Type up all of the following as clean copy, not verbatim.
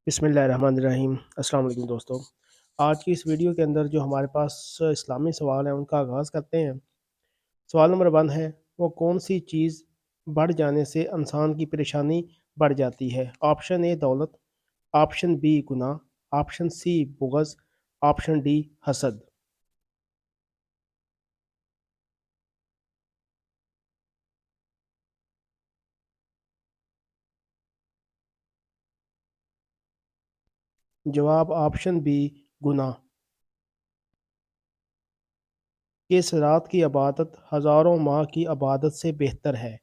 بسم اللہ الرحمن الرحیم۔ السلام علیکم دوستو، آج کی اس ویڈیو کے اندر جو ہمارے پاس اسلامی سوال ہیں ان کا آغاز کرتے ہیں۔ سوال نمبر 1 ہے، وہ کون سی چیز بڑھ جانے سے انسان کی پریشانی بڑھ جاتی ہے؟ آپشن اے دولت، آپشن بی گناہ، آپشن سی بغض، آپشن ڈی حسد۔ جواب آپشن بی گناہ۔ کس رات کی عبادت ہزاروں ماہ کی عبادت سے بہتر ہے؟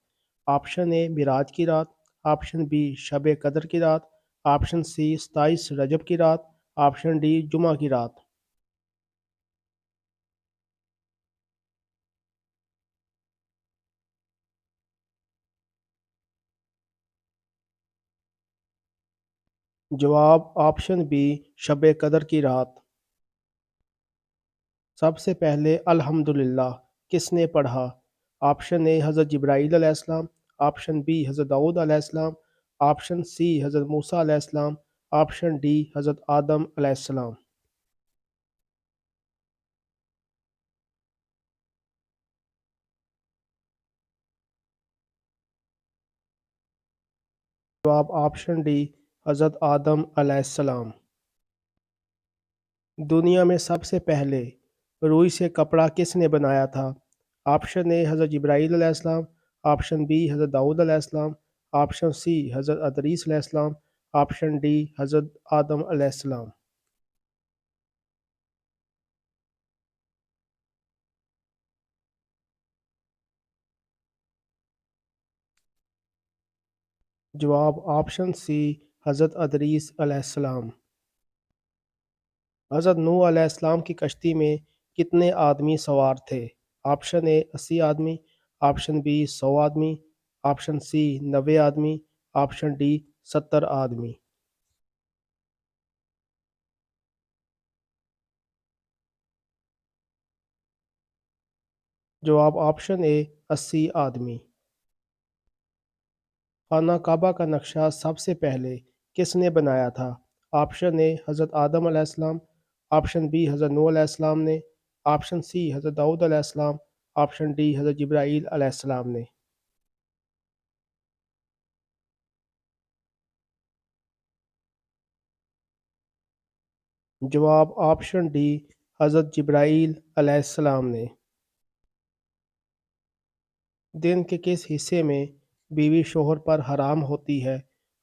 آپشن اے معراج کی رات، آپشن بی شب قدر کی رات، آپشن سی 27 رجب کی رات، آپشن ڈی جمعہ کی رات۔ جواب آپشن بی شب قدر کی رات۔ سب سے پہلے الحمدللہ کس نے پڑھا؟ آپشن اے حضرت جبرائیل علیہ السلام، آپشن بی حضرت داؤد علیہ السلام، آپشن سی حضرت موسیٰ علیہ السلام، آپشن ڈی حضرت آدم علیہ السلام۔ جواب آپشن ڈی حضرت آدم علیہ السلام۔ دنیا میں سب سے پہلے روئی سے کپڑا کس نے بنایا تھا؟ آپشن اے حضرت جبرائیل علیہ السلام، آپشن بی حضرت داؤد علیہ السلام، آپشن سی حضرت ادریس علیہ السلام، آپشن ڈی حضرت آدم علیہ السلام۔ جواب آپشن سی حضرت ادریس علیہ السلام۔ حضرت نوح علیہ السلام کی کشتی میں کتنے آدمی سوار تھے؟ آپشن اے 80 آدمی، آپشن بی 100 آدمی، آپشن سی 90 آدمی، آپشن ڈی 70 آدمی۔ جواب آپشن اے 80 آدمی۔ خانہ کعبہ کا نقشہ سب سے پہلے کس نے بنایا تھا؟ آپشن اے حضرت آدم علیہ السلام، آپشن بی حضرت نوح علیہ السلام نے، آپشن سی حضرت داؤد علیہ السلام، آپشن ڈی حضرت جبرائیل علیہ السلام نے۔ جواب آپشن ڈی حضرت جبرائیل علیہ السلام نے۔ دن کے کس حصے میں بیوی شوہر پر حرام ہوتی ہے؟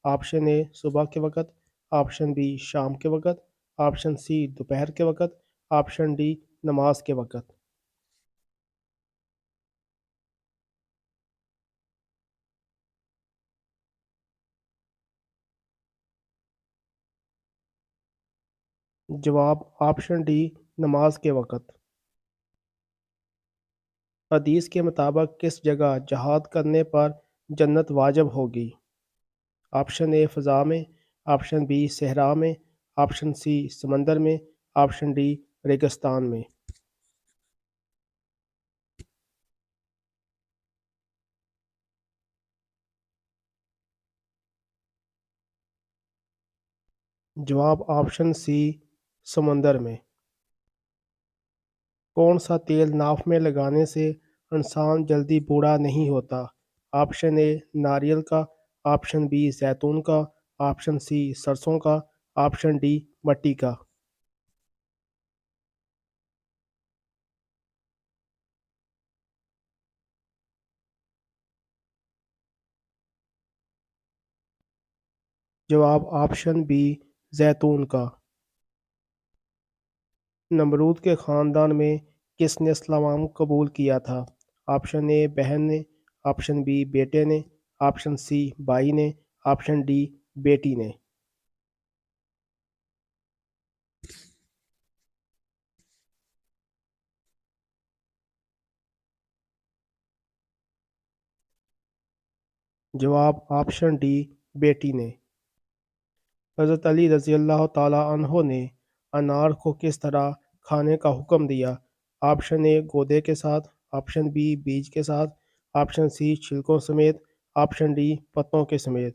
آپشن اے صبح کے وقت، آپشن بی شام کے وقت، آپشن سی دوپہر کے وقت، آپشن ڈی نماز کے وقت۔ جواب آپشن ڈی نماز کے وقت۔ حدیث کے مطابق کس جگہ جہاد کرنے پر جنت واجب ہوگی؟ آپشن اے فضا میں، آپشن بی صحرا میں، آپشن سی سمندر میں، آپشن ڈی ریگستان میں۔ جواب آپشن سی سمندر میں۔ کون سا تیل ناف میں لگانے سے انسان جلدی بوڑھا نہیں ہوتا؟ آپشن اے ناریل کا، آپشن بی زیتون کا، آپشن سی سرسوں کا، آپشن ڈی مٹی کا۔ جواب آپشن بی زیتون کا۔ نمرود کے خاندان میں کس نے اسلام قبول کیا تھا؟ آپشن اے بہن نے، آپشن بی بیٹے نے، آپشن سی بھائی نے، آپشن ڈی بیٹی نے۔ جواب آپشن ڈی بیٹی نے۔ حضرت علی رضی اللہ تعالیٰ عنہ نے انار کو کس طرح کھانے کا حکم دیا؟ آپشن اے گودے کے ساتھ، آپشن بی بیج کے ساتھ، آپشن سی چھلکوں سمیت، آپشن ڈی پتوں کے سمیت۔